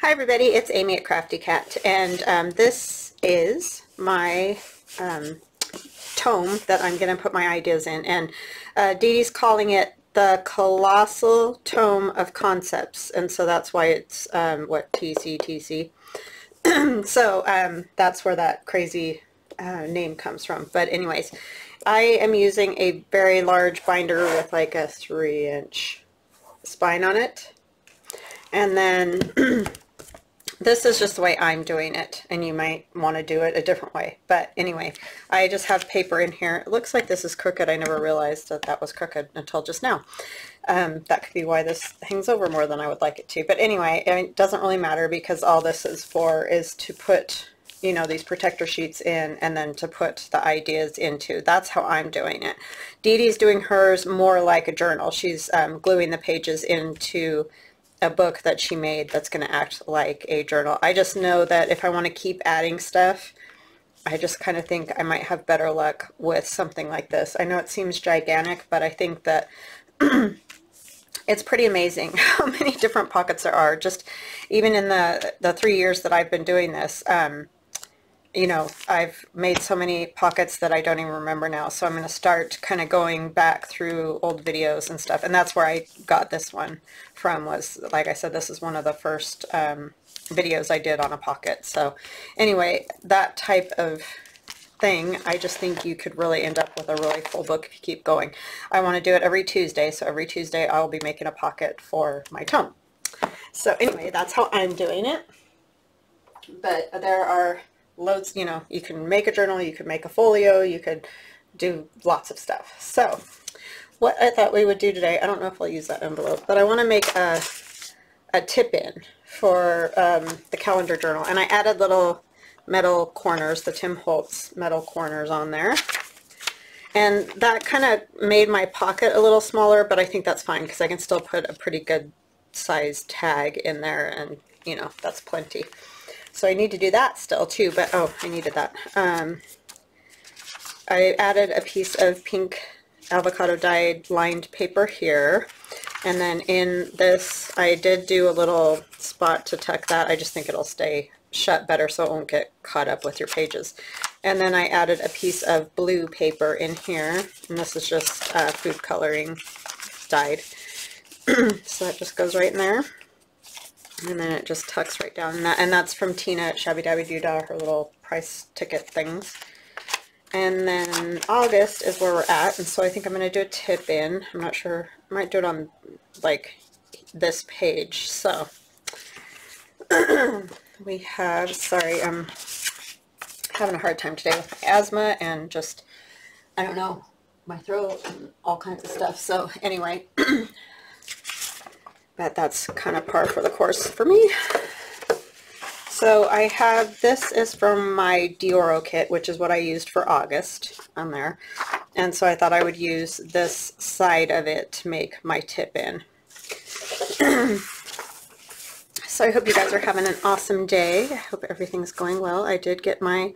Hi everybody, it's Amy at Crafty Cat, and this is my tome that I'm going to put my ideas in, and Dee Dee's calling it the Colossal Tome of Concepts, and so that's why it's what, TC. So that's where that crazy name comes from. But anyways, I am using a very large binder with like a 3-inch spine on it, and then this is just the way I'm doing it, and you might want to do it a different way. But anyway, I just have paper in here. It looks like this is crooked. I never realized that that was crooked until just now. That could be why this hangs over more than I would like it to. But anyway, it doesn't really matter, because all this is for is to put, you know, these protector sheets in, and then to put the ideas into. That's how I'm doing it. Dee Dee's doing hers more like a journal. She's gluing the pages into a book that she made that's going to act like a journal. I just know that if I want to keep adding stuff, I just kind of think I might have better luck with something like this. I know it seems gigantic, but I think that it's pretty amazing how many different pockets there are. Just even in the 3 years that I've been doing this, you know, I've made so many pockets that I don't even remember now. So I'm going to start kind of going back through old videos and stuff. And that's where I got this one from, was, like I said, this is one of the first videos I did on a pocket. So anyway, that type of thing, I just think you could really end up with a really full book if you keep going. I want to do it every Tuesday. So every Tuesday I'll be making a pocket for my tome. So anyway, that's how I'm doing it. But there are loads, you know, you can make a journal, you could make a folio, you could do lots of stuff. So what I thought we would do today, I don't know if I'll use that envelope, but I want to make a tip-in for the calendar journal, and I added little metal corners, the Tim Holtz metal corners on there, and that kind of made my pocket a little smaller, but I think that's fine because I can still put a pretty good size tag in there, and you know, that's plenty. So I need to do that still too, but oh, I needed that. I added a piece of pink avocado dyed lined paper here, and then in this I did do a little spot to tuck that. I just think it'll stay shut better so it won't get caught up with your pages. And then I added a piece of blue paper in here, and this is just food coloring dyed. So that just goes right in there. And then it just tucks right down, and that's from Tina at Shabby Dabby Doodah, her little price ticket things. And then August is where we're at, and so I think I'm going to do a tip in. I'm not sure, I might do it on like this page. So we have, sorry, I'm having a hard time today with my asthma and just, I don't know, my throat and all kinds of stuff. So anyway, but that's kind of par for the course for me. So I have, this is from my Dioro kit, which is what I used for August on there. And so I thought I would use this side of it to make my tip in. So I hope you guys are having an awesome day. I hope everything's going well. I did get my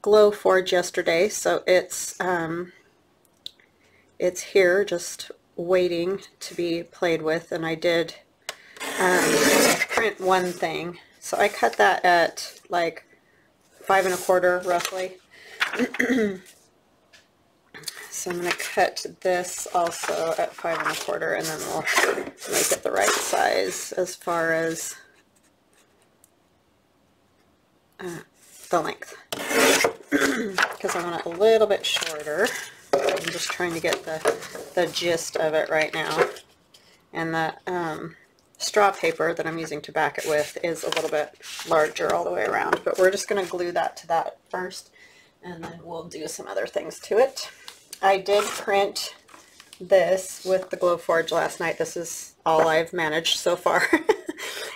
Glowforge yesterday, so it's here just waiting to be played with, and I did print one thing. So I cut that at like 5 1/4 roughly. So I'm going to cut this also at 5 1/4, and then we'll make it the right size as far as the length, because I want it a little bit shorter. I'm just trying to get the gist of it right now. And the straw paper that I'm using to back it with is a little bit larger all the way around, but we're just going to glue that to that first, and then we'll do some other things to it. I did print this with the Glowforge last night. This is all I've managed so far.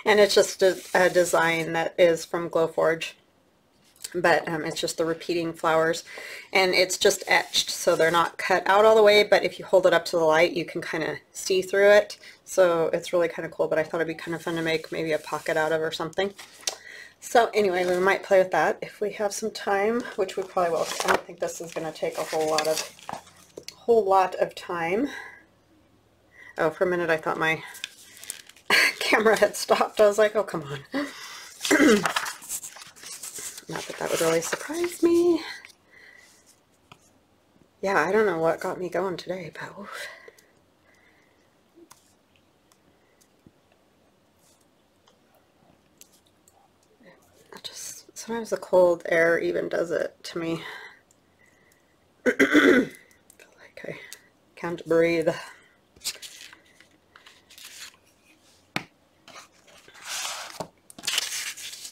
And it's just a design that is from Glowforge, but it's just the repeating flowers, and it's just etched, so they're not cut out all the way, but if you hold it up to the light you can kind of see through it, so it's really kind of cool. But I thought it'd be kind of fun to make maybe a pocket out of or something. So anyway, we might play with that if we have some time, which we probably will. I don't think this is going to take a whole lot of time. Oh, for a minute I thought my camera had stopped. I was like, oh, come on. Not that that would really surprise me. Yeah, I don't know what got me going today, but oof. Sometimes the cold air even does it to me. I feel like I can't breathe.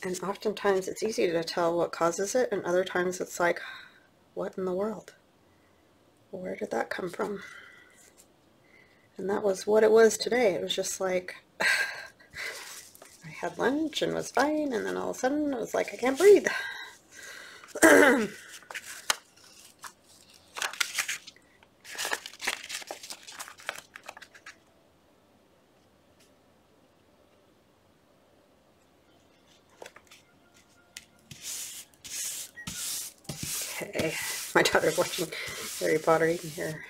And oftentimes it's easy to tell what causes it, and other times it's like, what in the world? Where did that come from? And that was what it was today. It was just like, I had lunch and was fine, and then all of a sudden it was like, I can't breathe. Okay, my daughter's watching Harry Potter. You can hear her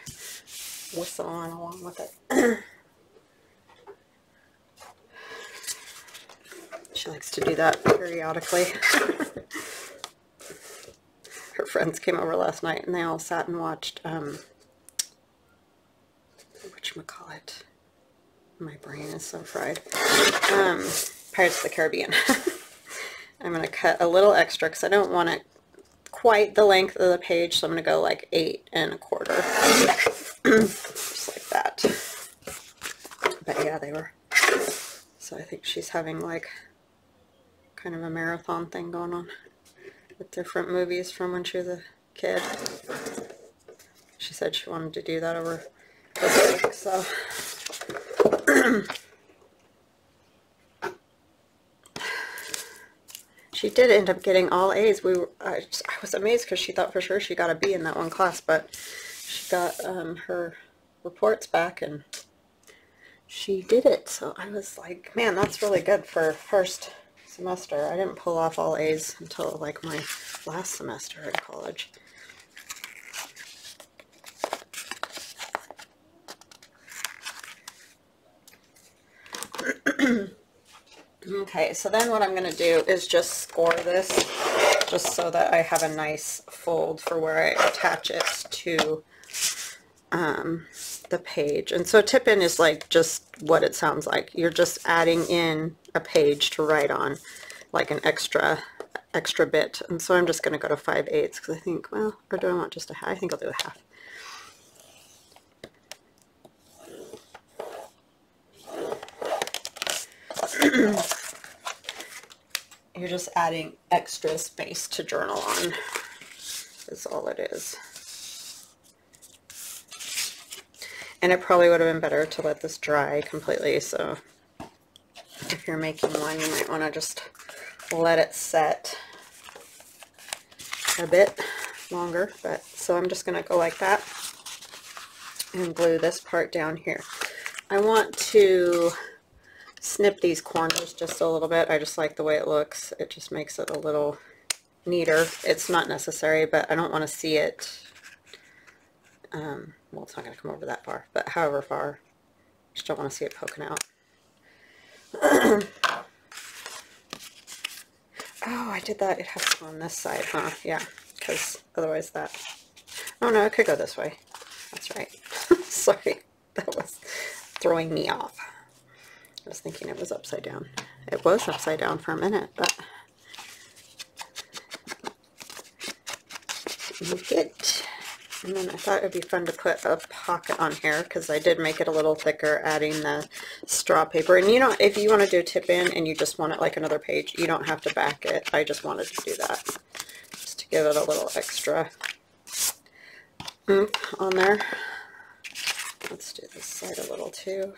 whistling along with it. She likes to do that periodically. Her friends came over last night and they all sat and watched, whatchamacallit? My brain is so fried. Pirates of the Caribbean. I'm going to cut a little extra because I don't want it quite the length of the page, so I'm going to go like 8 1/4. Just like that. But yeah, they were. So I think she's having like kind of a marathon thing going on with different movies from when she was a kid. She said she wanted to do that over the break, so. She did end up getting all A's. I was amazed because she thought for sure she got a B in that one class, but she got her reports back and she did it. So I was like, man, that's really good for first semester. I didn't pull off all A's until like my last semester in college. Okay, so then what I'm going to do is just score this just so that I have a nice fold for where I attach it to the page. And so tip in is like just what it sounds like. You're just adding in a page to write on, like an extra bit. And so I'm just going to go to 5/8 because I think, well, or do I want just a half? I think I'll do a half. You're just adding extra space to journal on, is all it is. And it probably would have been better to let this dry completely, so if you're making one, you might want to just let it set a bit longer. But so I'm just going to go like that and glue this part down here. I want to snip these corners just a little bit. I just like the way it looks. It just makes it a little neater. It's not necessary, but I don't want to see it. Well, it's not going to come over that far, but however far, just don't want to see it poking out. Oh, I did that. It has to go on this side, huh? Yeah, because otherwise that. Oh no, it could go this way. That's right. Sorry, that was throwing me off. I was thinking it was upside down. It was upside down for a minute, but good. And then I thought it would be fun to put a pocket on here because I did make it a little thicker, adding the straw paper. And you know, if you want to do tip in and you just want it like another page, you don't have to back it. I just wanted to do that just to give it a little extra oomph on there. Let's do this side a little too.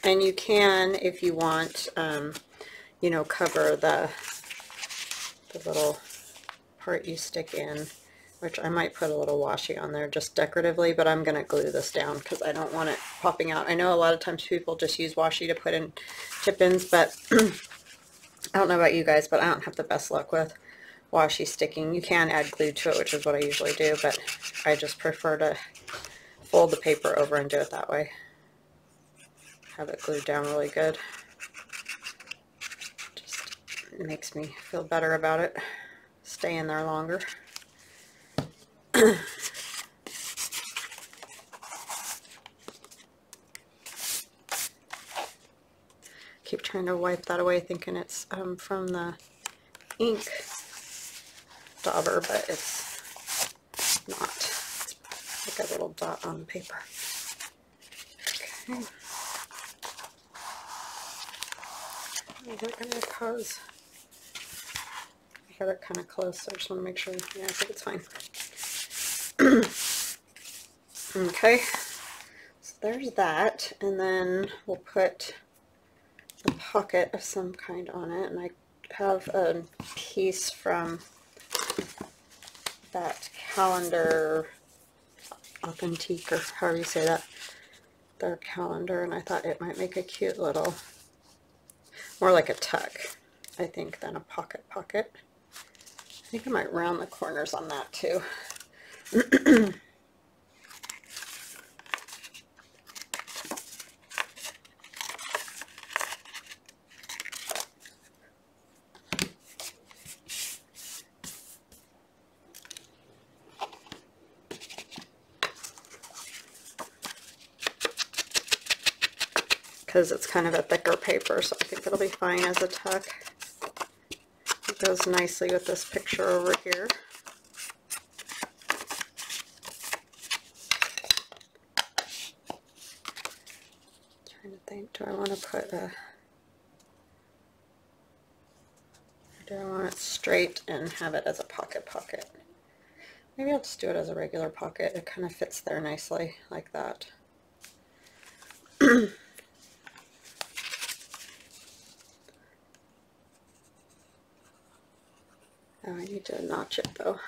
And you can, if you want, you know, cover the little part you stick in, which I might put a little washi on there just decoratively, but I'm going to glue this down because I don't want it popping out. I know a lot of times people just use washi to put in tip-ins, but I don't know about you guys, but I don't have the best luck with washi sticking. You can add glue to it, which is what I usually do, but I just prefer to fold the paper over and do it that way. have it glued down really good. Just makes me feel better about it staying there longer. Keep trying to wipe that away thinking it's from the ink dauber, but it's not. It's like a little dot on the paper. Okay. Is that going to cause? I got it kind of close, so I just want to make sure. Yeah, I think it's fine. Okay, so there's that, and then we'll put a pocket of some kind on it, and I have a piece from that calendar authentique, or however you say that, their calendar, and I thought it might make a cute little, more like a tuck, I think, than a pocket. I think I might round the corners on that too. Because it's kind of a thicker paper, so I think it'll be fine as a tuck. It goes nicely with this picture over here. Trying to think, do I want to put a, or do I want it straight and have it as a pocket? Maybe I'll just do it as a regular pocket. It kind of fits there nicely like that. Oh, I need to notch it though.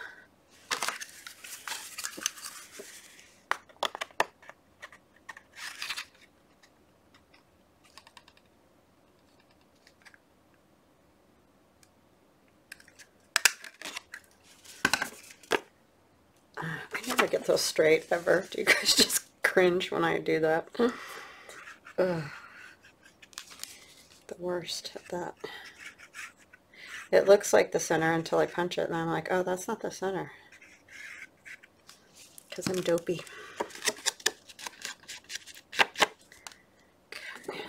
I never get those straight ever. Do you guys just cringe when I do that? Ugh. The worst at that. It looks like the center until I punch it, and I'm like, oh, that's not the center. Because I'm dopey. Okay.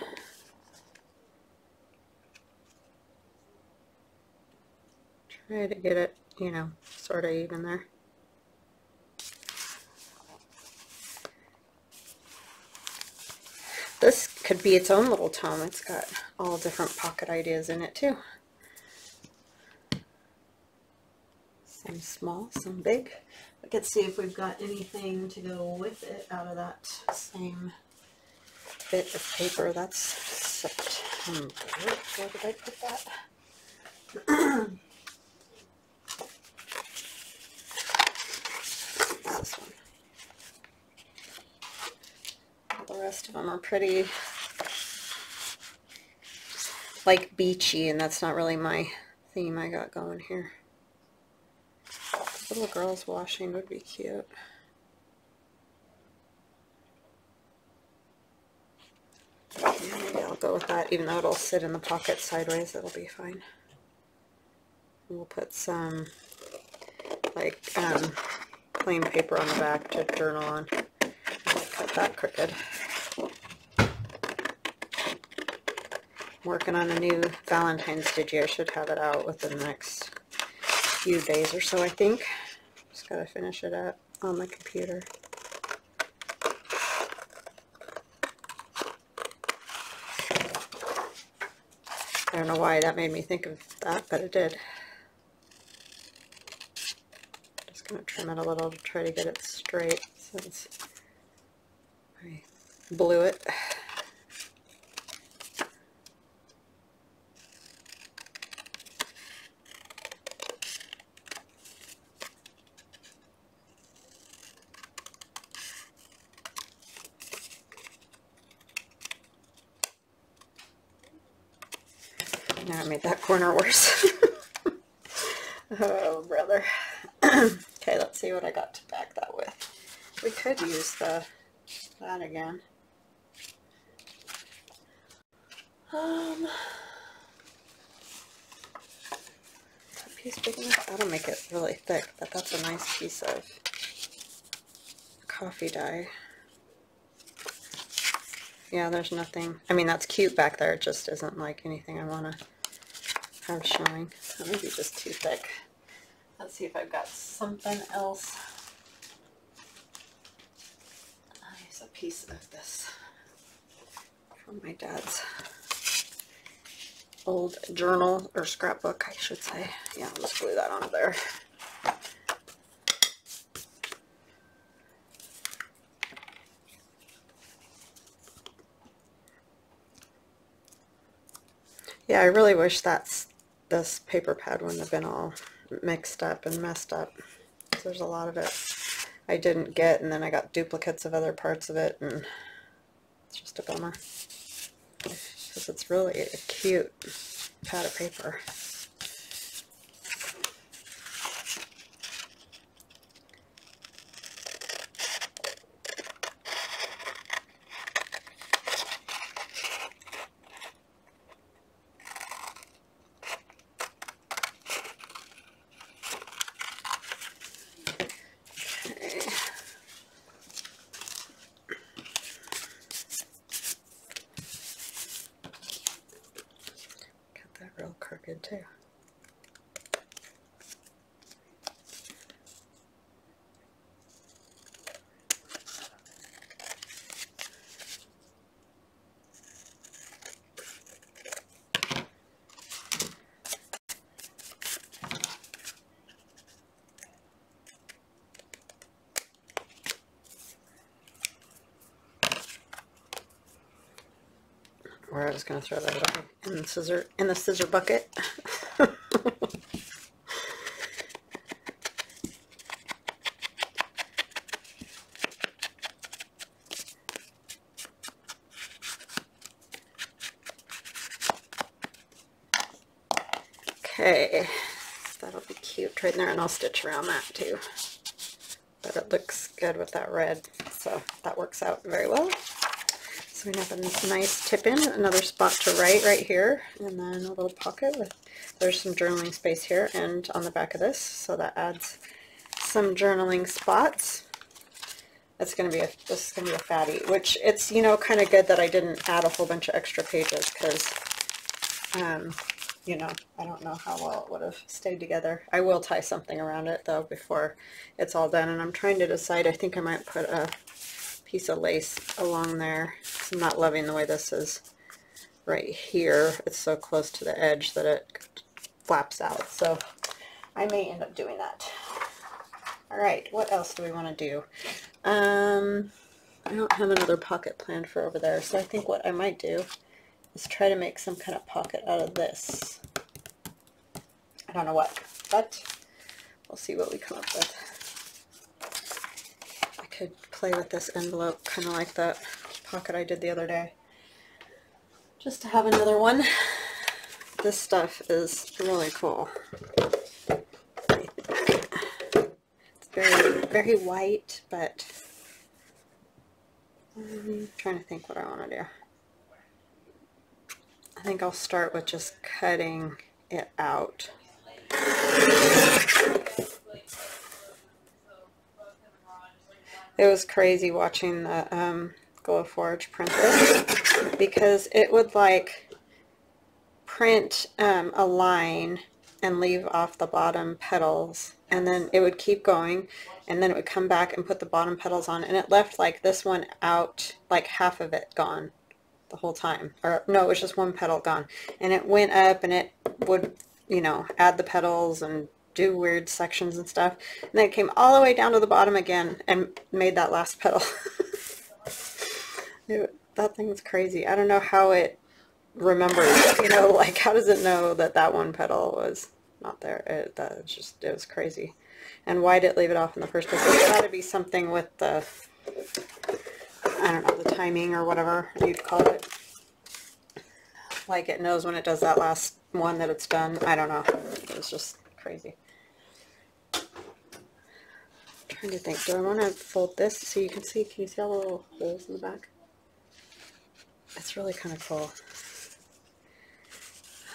Try to get it, you know, sort of even there. This could be its own little tome. It's got all different pocket ideas in it too. Some small, some big. Let's see if we've got anything to go with it out of that same bit of paper. That's September. Where did I put that? This one. The rest of them are pretty like beachy, and that's not really my theme I got going here. Little girls washing would be cute. Yeah, maybe I'll go with that, even though it'll sit in the pocket sideways, it'll be fine. We'll put some like plain paper on the back to journal on. I'll cut that crooked. I'm working on a new Valentine's digi. I should have it out within the next few days or so, I think. Just gotta finish it up on the computer. I don't know why that made me think of that, but it did. Just gonna trim it a little to try to get it straight since I blew it. Now I made that corner worse. Oh, brother. Okay, let's see what I got to back that with. We could use that again. Is that piece big enough? That'll make it really thick, but that's a nice piece of coffee dye. Yeah, there's nothing. I mean, that's cute back there. It just isn't like anything I want to have showing. That may be just too thick. Let's see if I've got something else. I'll use a piece of this from my dad's old journal, or scrapbook, I should say. Yeah, I'll just glue that onto there. Yeah, I really wish this paper pad wouldn't have been all mixed up and messed up. There's a lot of it I didn't get, and then I got duplicates of other parts of it, and it's just a bummer. Because it's really a cute pad of paper. Real crooked too. Or I was going to throw that away in the scissor bucket. Okay, that'll be cute right there, and I'll stitch around that too. But it looks good with that red, so that works out very well. So we have a nice tip in, another spot to write right here, and then a little pocket with, there's some journaling space here and on the back of this, so that adds some journaling spots. This is going to be a fatty, which it's, you know, kind of good that I didn't add a whole bunch of extra pages, because you know, I don't know how well it would have stayed together. I will tie something around it though before it's all done, and I'm trying to decide. I think I might put a piece of lace along there. I'm not loving the way this is right here. It's so close to the edge that it flaps out, so I may end up doing that. All right, what else do we want to do? I don't have another pocket planned for over there, so I think what I might do is try to make some kind of pocket out of this. I don't know what, but we'll see what we come up with. I could play with this envelope kind of like that pocket I did the other day, just to have another one. This stuff is really cool. It's very, very white, but I'm trying to think what I want to do. I think I'll start with just cutting it out. It was crazy watching the Glowforge print this, because it would like print a line and leave off the bottom petals, and then it would keep going, and then it would come back and put the bottom petals on, and it left like this one out, like half of it gone the whole time. Or no, it was just one petal gone, and it went up and it would, you know, add the petals and do weird sections and stuff, and then it came all the way down to the bottom again and made that last petal. That thing was crazy. I don't know how it remembers, you know, like how does it know that that one petal was not there? It was crazy. And why did it leave it off in the first place? There's got to be something with the, I don't know, the timing or whatever you'd call it. Like it knows when it does that last one that it's done. I don't know. It was just crazy. I'm trying to think. Do I want to fold this so you can see? Can you see all the little holes in the back? It's really kind of cool.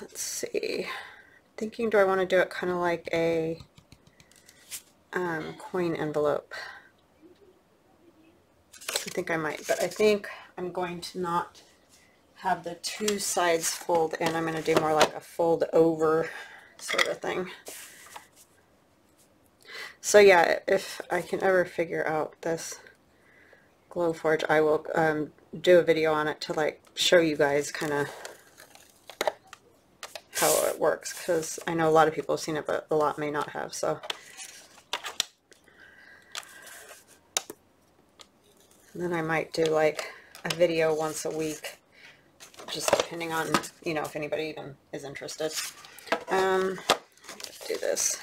let's see, thinking, do I want to do it kind of like a coin envelope? I think I might, but I think I'm going to not have the two sides fold in. I'm going to do more like a fold over sort of thing. So yeah, if I can ever figure out this Glowforge, I will do a video on it to like show you guys kind of how it works, because I know a lot of people have seen it, but a lot may not have. So and then I might do like a video once a week, just depending on, you know, if anybody even is interested. Let's do this.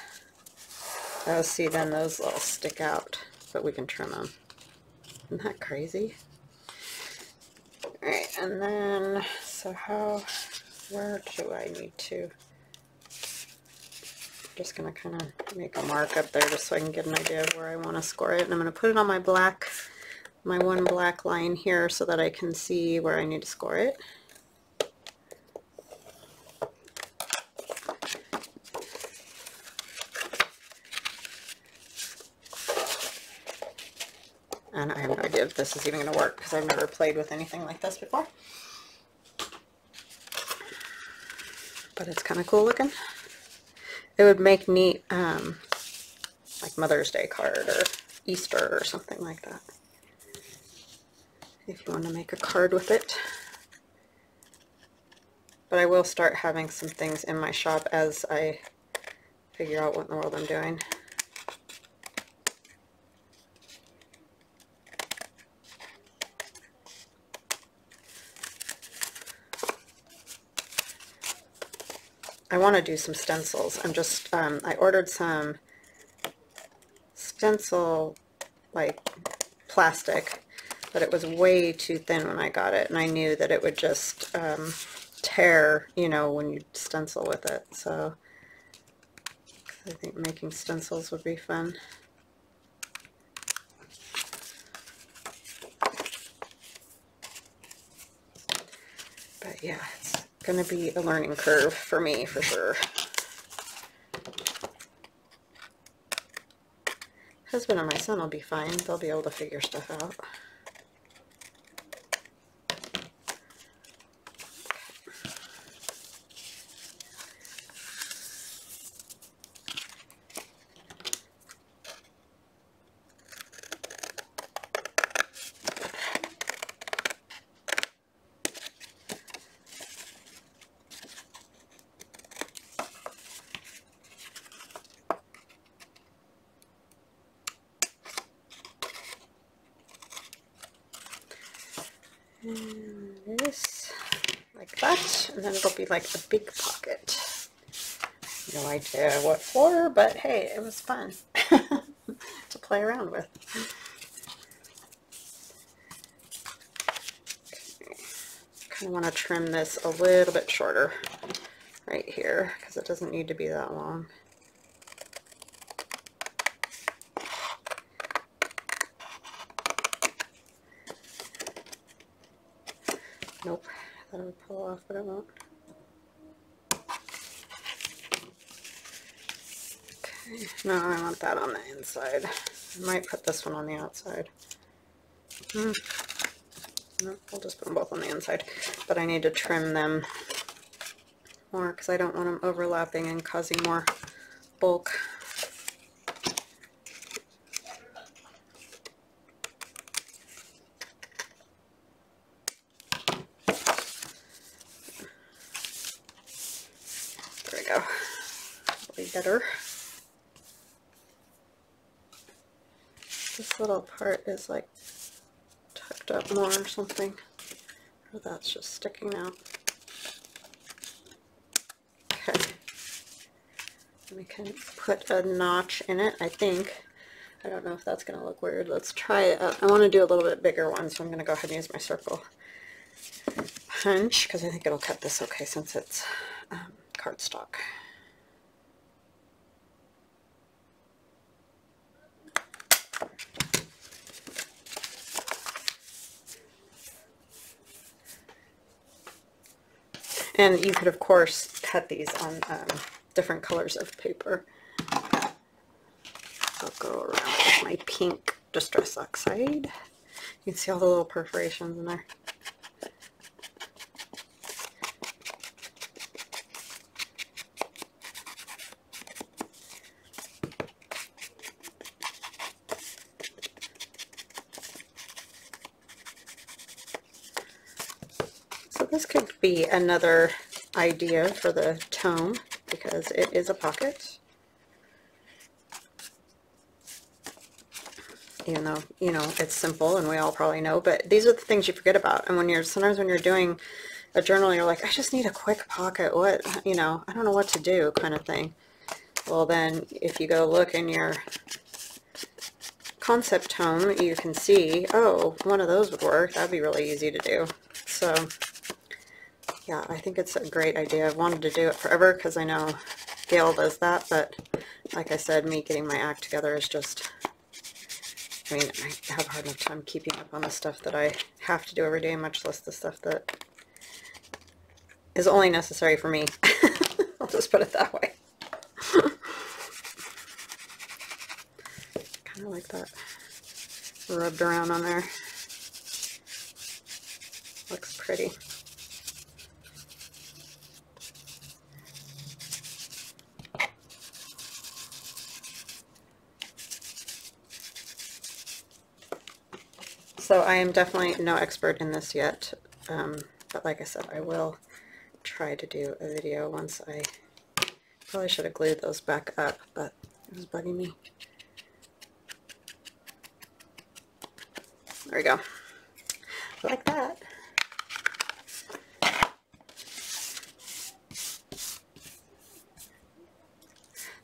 Oh, see, then those little stick out, but we can trim them. Isn't that crazy? Alright, and then, so where do I need to? I'm just going to kind of make a mark up there just so I can get an idea of where I want to score it. And I'm going to put it on my one black line here so that I can see where I need to score it. And I have no idea if this is even going to work because I've never played with anything like this before. But it's kind of cool looking. It would make neat like Mother's Day card or Easter or something like that, if you want to make a card with it. But I will start having some things in my shop as I figure out what in the world I'm doing. I want to do some stencils. I'm just, I ordered some stencil, like plastic, but it was way too thin when I got it, and I knew that it would just tear, you know, when you stencil with it. So I think making stencils would be fun. But yeah, it's going to be a learning curve for me, for sure. Husband and my son will be fine. They'll be able to figure stuff out. And this, like that, and then it'll be like a big pocket. No idea what for, but hey, it was fun to play around with. Okay. Kind of want to trim this a little bit shorter right here because it doesn't need to be that long. Nope, I thought it would pull off, but it won't. Okay, no, I want that on the inside. I might put this one on the outside. No, we'll just put them both on the inside. But I need to trim them more because I don't want them overlapping and causing more bulk. Better. This little part is like tucked up more or something, or that's just sticking out. Okay, we can put a notch in it, I think. I don't know if that's going to look weird. Let's try it out. I want to do a little bit bigger one, so I'm going to go ahead and use my circle punch because I think it'll cut this okay since it's cardstock. And you could, of course, cut these on different colors of paper. I'll go around with my pink Distress Oxide. You can see all the little perforations in there. So this could be another idea for the tome because it is a pocket. Even though, you know, it's simple and we all probably know, but these are the things you forget about. And when you're, sometimes when you're doing a journal, you're like, I just need a quick pocket. What, you know, I don't know what to do kind of thing. Well, then if you go look in your concept tome, you can see, oh, one of those would work. That'd be really easy to do. So yeah, I think it's a great idea. I've wanted to do it forever because I know Gail does that, but like I said, me getting my act together is just, I mean, I have a hard enough time keeping up on the stuff that I have to do every day, much less the stuff that is only necessary for me. I'll just put it that way. Kind of like that rubbed around on there. Looks pretty. So I am definitely no expert in this yet, but like I said, I will try to do a video once. I probably should have glued those back up, but it was bugging me. There we go. Like that.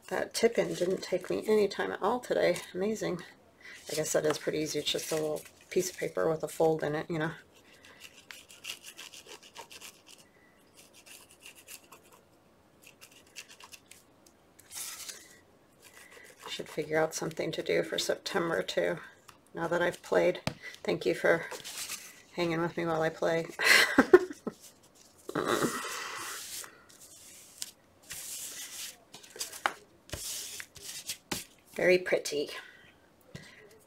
That tip-in didn't take me any time at all today. Amazing. I guess that is pretty easy. It's just a little piece of paper with a fold in it, you know. Should figure out something to do for September too, now that I've played. Thank you for hanging with me while I play. Very pretty.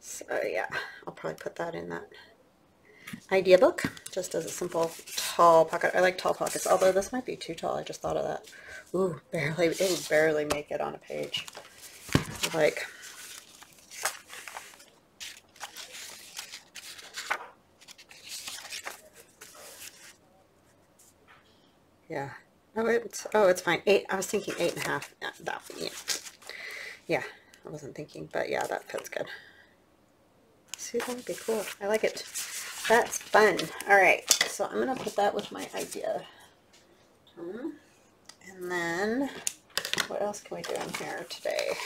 So yeah, I'll probably put that in that idea book, just as a simple tall pocket. I like tall pockets, although this might be too tall. I just thought of that. Ooh, barely, it would barely make it on a page. Like, yeah. Oh, it's fine. 8. I was thinking 8.5. Yeah. Yeah, I wasn't thinking, but yeah, that fits good. See, that would be cool. I like it. That's fun. All right, so I'm gonna put that with my idea. And then, what else can we do in here today?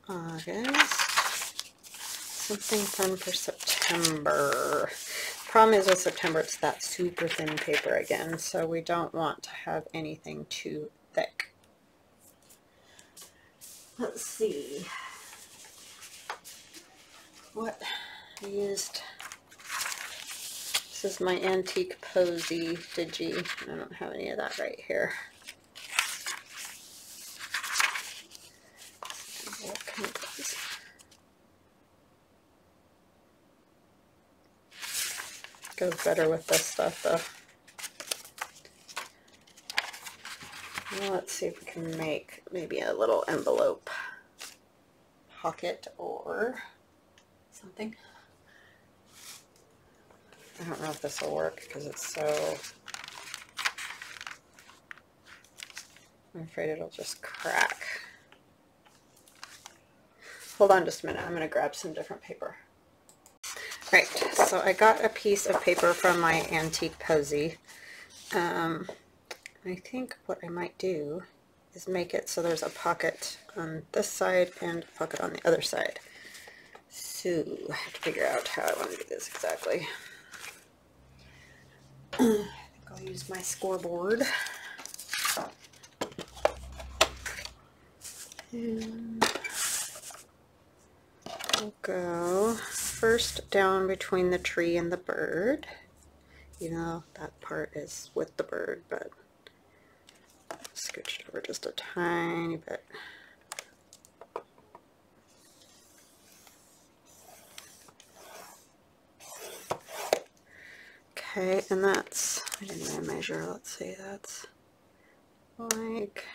August. Something fun for September. Problem is with September, it's that super thin paper again, so we don't want to have anything too thick. Let's see. What I used. This is my Antique Posy Digi. I don't have any of that right here. Goes better with this stuff though. Now let's see if we can make maybe a little envelope pocket or something. I don't know if this will work because it's so, I'm afraid it'll just crack. Hold on just a minute, I'm going to grab some different paper. Right, so I got a piece of paper from my Antique Posy. I think what I might do is make it so there's a pocket on this side and a pocket on the other side. So I have to figure out how I want to do this exactly. I think I'll use my scoreboard. And we'll go first down between the tree and the bird. even though that part is with the bird, but scooched over just a tiny bit. Okay, and that's, I didn't even measure, let's see, that's like,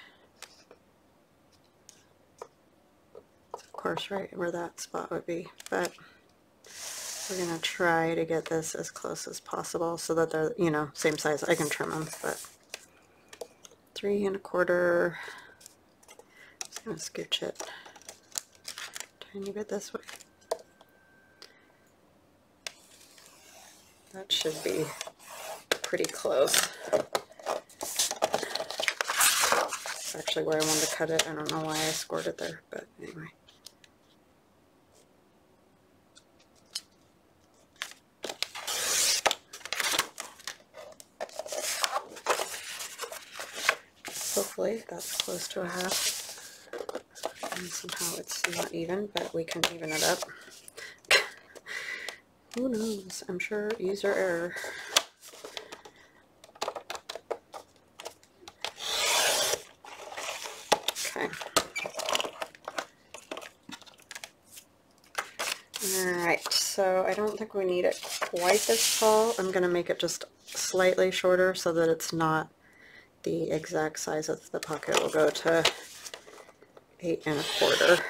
of course right where that spot would be, but we're going to try to get this as close as possible so that they're, you know, same size. I can trim them, but 3 1/4. Just going to scooch it a tiny bit this way. That should be pretty close. That's actually where I wanted to cut it. I don't know why I scored it there, but anyway. Hopefully that's close to a half. And somehow it's not even, but we can even it up. Who knows? I'm sure user error. Okay. Alright, so I don't think we need it quite this tall. I'm going to make it just slightly shorter so that it's not the exact size of the pocket. Will go to 8 1/4,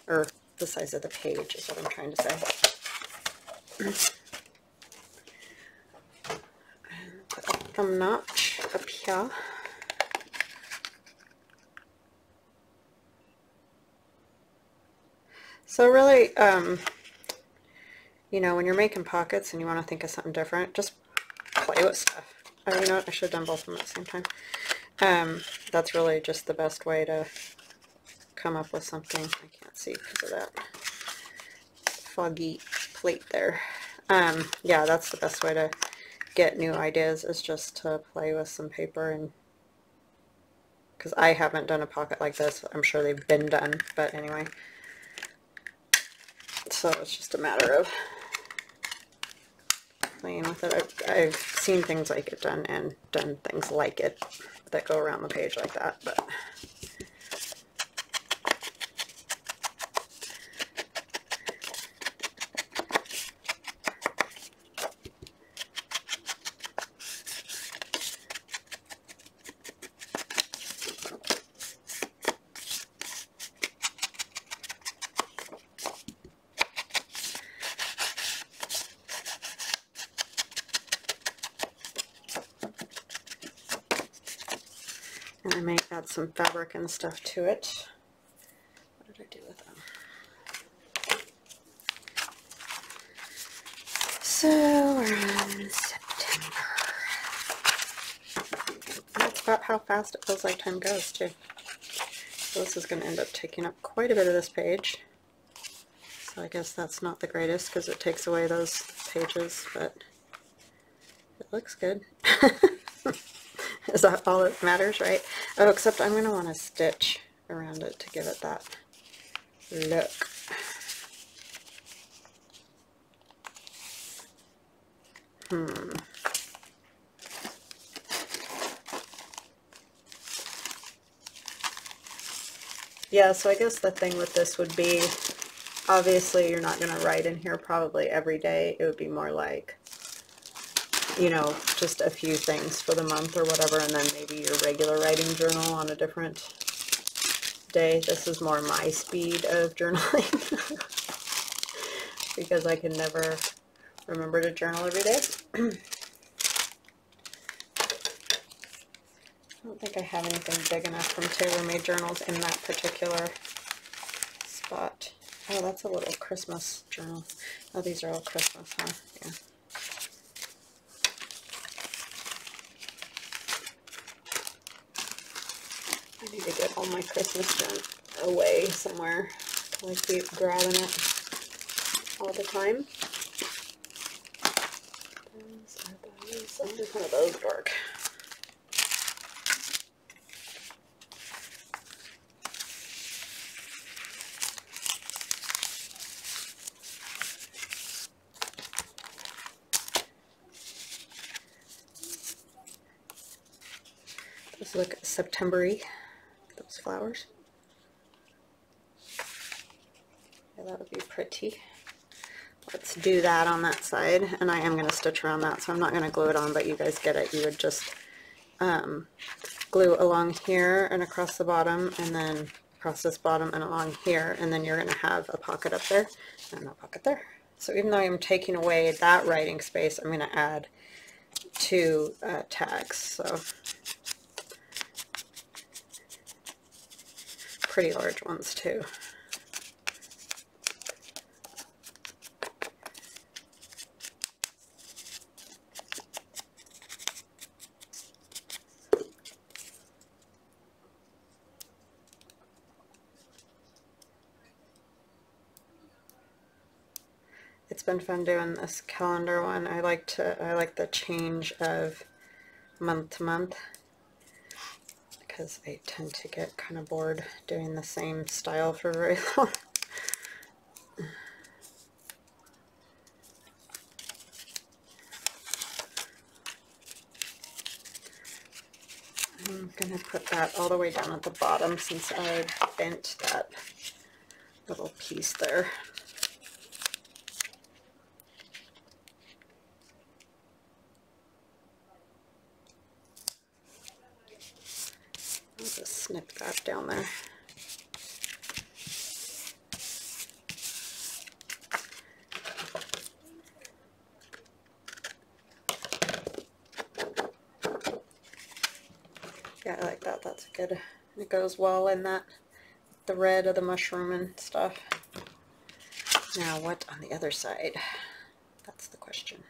or the size of the page is what I'm trying to say. And put a thumb notch up here. So really, you know, when you're making pockets and you want to think of something different, just play with stuff. Oh, you know what? I should have done both of them at the same time. That's really just the best way to come up with something. I can't see because of that foggy plate there. Yeah, that's the best way to get new ideas, is just to play with some paper. And because I haven't done a pocket like this, I'm sure they've been done, but anyway. So it's just a matter of playing with it. I've seen things like it done and done things like it that go around the page like that, but and I may add some fabric and stuff to it. What did I do with them? So we're in September. That's about how fast it feels like time goes too. So this is going to end up taking up quite a bit of this page. So I guess that's not the greatest because it takes away those pages, but it looks good. Is that all that matters, right? Oh, except I'm going to want to stitch around it to give it that look. Yeah, so I guess the thing with this would be, obviously you're not going to write in here probably every day. It would be more like, you know, just a few things for the month or whatever, and then maybe your regular writing journal on a different day. This is more my speed of journaling because I can never remember to journal every day. I don't think I have anything big enough from tailor-made journals in that particular spot. Oh, that's a little Christmas journal. Oh, these are all Christmas, huh? Yeah. I need to get all my Christmas junk away somewhere. I keep grabbing it all the time. I'm just one of those dork. Just look September-y, those flowers. Yeah, that would be pretty. Let's do that on that side, and I am going to stitch around that, so I'm not going to glue it on, but you guys get it. You would just glue along here and across the bottom, and then across this bottom and along here, and then you're going to have a pocket up there and a pocket there. So even though I'm taking away that writing space, I'm going to add 2 tags. So pretty large ones too. It's been fun doing this calendar one. I like the change of month to month, because I tend to get kind of bored doing the same style for very long. I'm going to put that all the way down at the bottom since I bent that little piece there. I'll just snip that down there. Yeah, I like that. That's good. It goes well in that, the red of the mushroom and stuff. Now what on the other side? That's the question.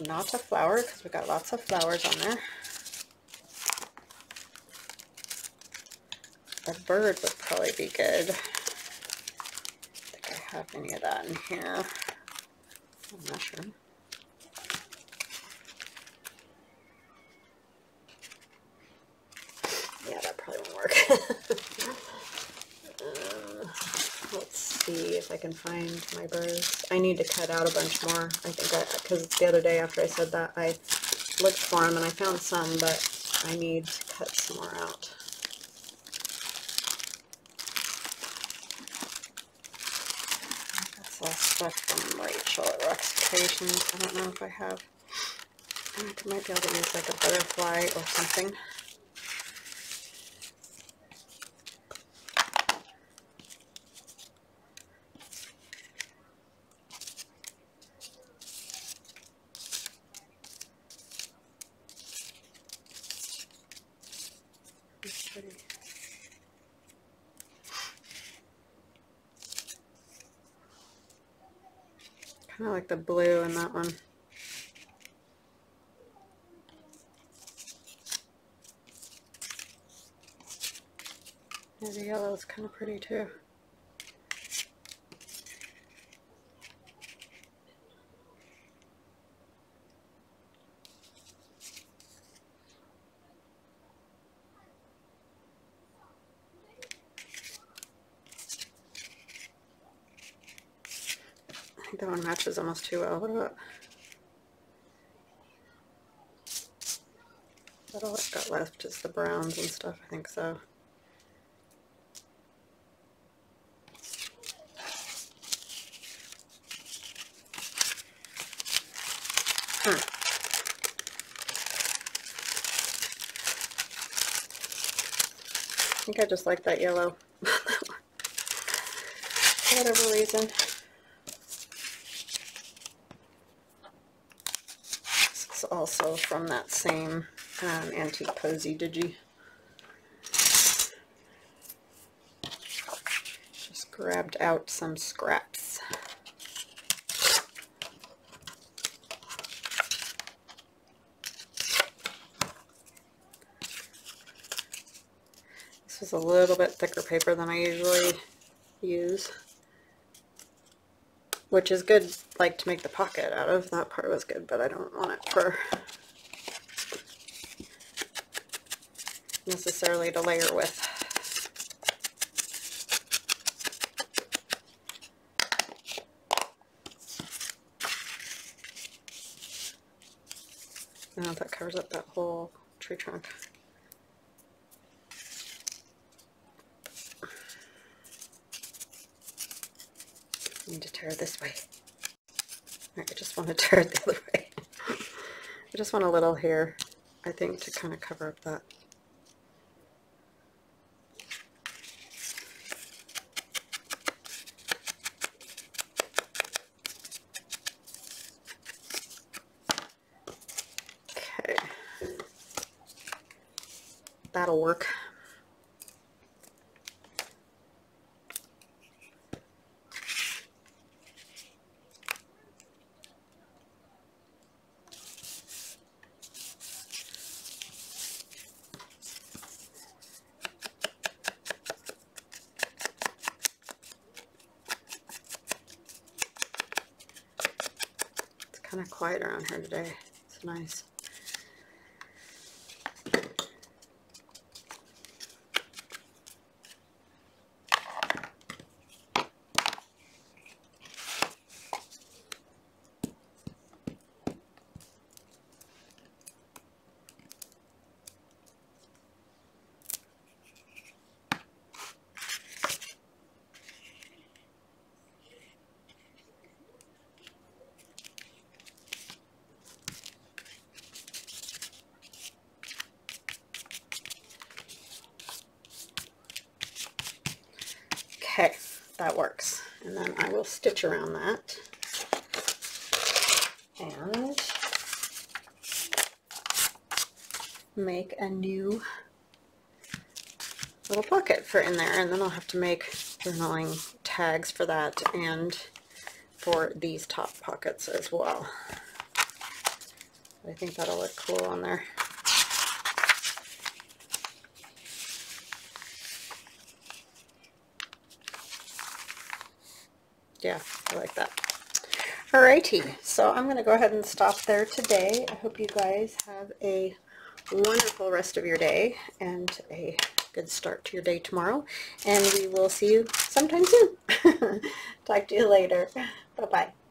Not a flower, because we got lots of flowers on there. A bird would probably be good. I don't think I have any of that in here. A mushroom. Yeah, that probably won't work. Let's see if I can find my burrs. I need to cut out a bunch more. I think because the other day after I said that, I looked for them and I found some, but I need to cut some more out. That's all stuff from Rachel at Rock's Creations. I don't know if I have. I might be able to use like a butterfly or something. Kind of like the blue in that one. Yeah, the yellow is kind of pretty too. I think that one matches almost too well. What about that? All I've got left is the browns and stuff. I think so. I think I just like that yellow for whatever reason. This is also from that same Antique Posy Digi. Just grabbed out some scraps. This is a little bit thicker paper than I usually use, which is good, like to make the pocket out of. That part was good, but I don't want it for necessarily to layer with. Now that covers up that whole tree trunk. I need to tear it this way. I just want to tear it the other way. I just want a little here, I think, to kind of cover up that. Okay. That'll work. Kind of quiet around here today. It's nice. Okay, that works. And then I will stitch around that and make a new little pocket for in there, and then I'll have to make journaling tags for that and for these top pockets as well. I think that'll look cool on there. Yeah, I like that. Alrighty, so I'm going to go ahead and stop there today. I hope you guys have a wonderful rest of your day and a good start to your day tomorrow. And we will see you sometime soon. Talk to you later. Bye-bye.